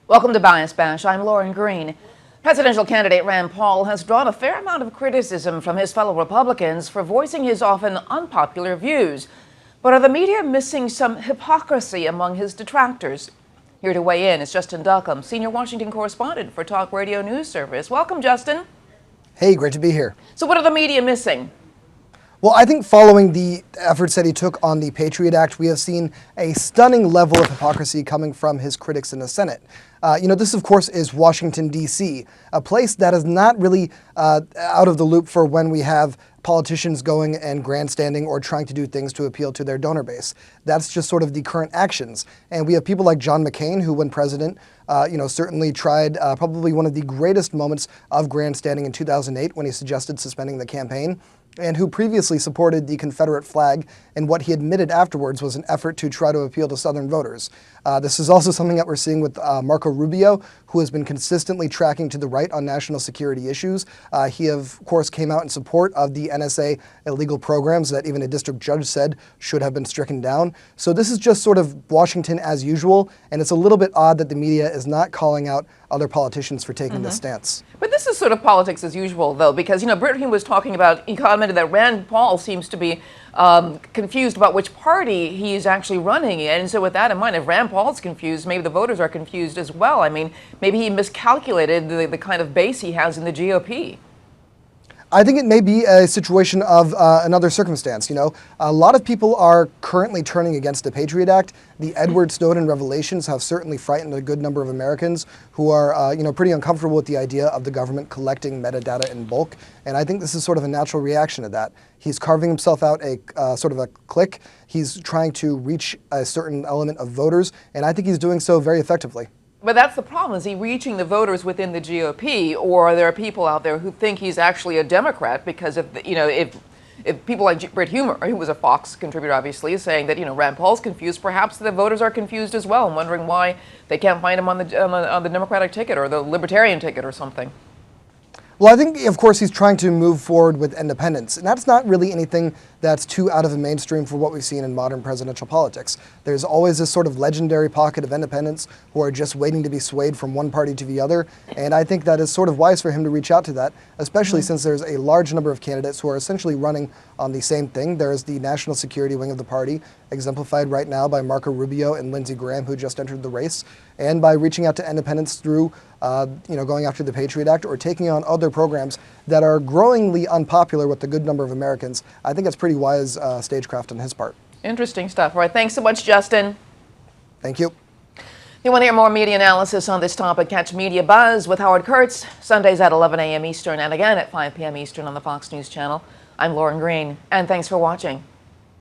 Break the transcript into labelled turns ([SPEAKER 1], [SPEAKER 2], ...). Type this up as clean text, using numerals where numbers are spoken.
[SPEAKER 1] Welcome to Bias Bash. I'm Lauren Green. Presidential candidate Rand Paul has drawn a fair amount of criticism from his fellow Republicans for voicing his often unpopular views. But are the media missing some hypocrisy among his detractors? Here to weigh in is Justin Duckham, senior Washington correspondent for Talk Radio News Service. Welcome, Justin.
[SPEAKER 2] Hey, great to be here.
[SPEAKER 1] So what are the media missing?
[SPEAKER 2] Well, I think following the efforts that he took on the Patriot Act, we have seen a stunning level of hypocrisy coming from his critics in the Senate. This, of course, is Washington, D.C., a place that is not really out of the loop for when we have politicians going and grandstanding or trying to do things to appeal to their donor base. That's just sort of the current actions. And we have people like John McCain, who, when president, certainly tried probably one of the greatest moments of grandstanding in 2008 when he suggested suspending the campaign, and who previously supported the Confederate flag, and what he admitted afterwards was an effort to try to appeal to Southern voters. This is also something that we're seeing with Marco Rubio, who has been consistently tracking to the right on national security issues. He, of course, came out in support of the NSA illegal programs that even a district judge said should have been stricken down. So this is just sort of Washington as usual, and it's a little bit odd that the media is not calling out other politicians for taking this stance.
[SPEAKER 1] But this is sort of politics as usual, though, because, Brittany was talking about, he commented that Rand Paul seems to be confused about which party he's actually running in. And so with that in mind, if Rand Paul's confused, maybe the voters are confused as well. I mean, maybe he miscalculated the kind of base he has in the GOP.
[SPEAKER 2] I think it may be a situation of another circumstance. A lot of people are currently turning against the Patriot Act. The Edward Snowden revelations have certainly frightened a good number of Americans who are, pretty uncomfortable with the idea of the government collecting metadata in bulk. And I think this is sort of a natural reaction to that. He's carving himself out a sort of a clique. He's trying to reach a certain element of voters, and I think he's doing so very effectively.
[SPEAKER 1] But that's the problem. Is he reaching the voters within the GOP, or are there people out there who think he's actually a Democrat because of if people like Brit Humer, who was a Fox contributor, obviously, is saying that Rand Paul's confused, perhaps the voters are confused as well and wondering why they can't find him on the Democratic ticket or the Libertarian ticket or something.
[SPEAKER 2] Well, I think, of course, he's trying to move forward with independence, and that's not really anything that's too out of the mainstream for what we've seen in modern presidential politics. There's always this sort of legendary pocket of independents who are just waiting to be swayed from one party to the other, and I think that is sort of wise for him to reach out to that, especially since there's a large number of candidates who are essentially running on the same thing. There is the national security wing of the party, exemplified right now by Marco Rubio and Lindsey Graham, who just entered the race, and by reaching out to independents through going after the Patriot Act or taking on other programs that are growingly unpopular with a good number of Americans. I think it's pretty wise stagecraft on his part.
[SPEAKER 1] Interesting stuff. All right, thanks so much, Justin.
[SPEAKER 2] Thank you.
[SPEAKER 1] If you want to hear more media analysis on this topic, catch Media Buzz with Howard Kurtz, Sundays at 11 a.m. Eastern and again at 5 p.m. Eastern on the Fox News Channel. I'm Lauren Green, and thanks for watching.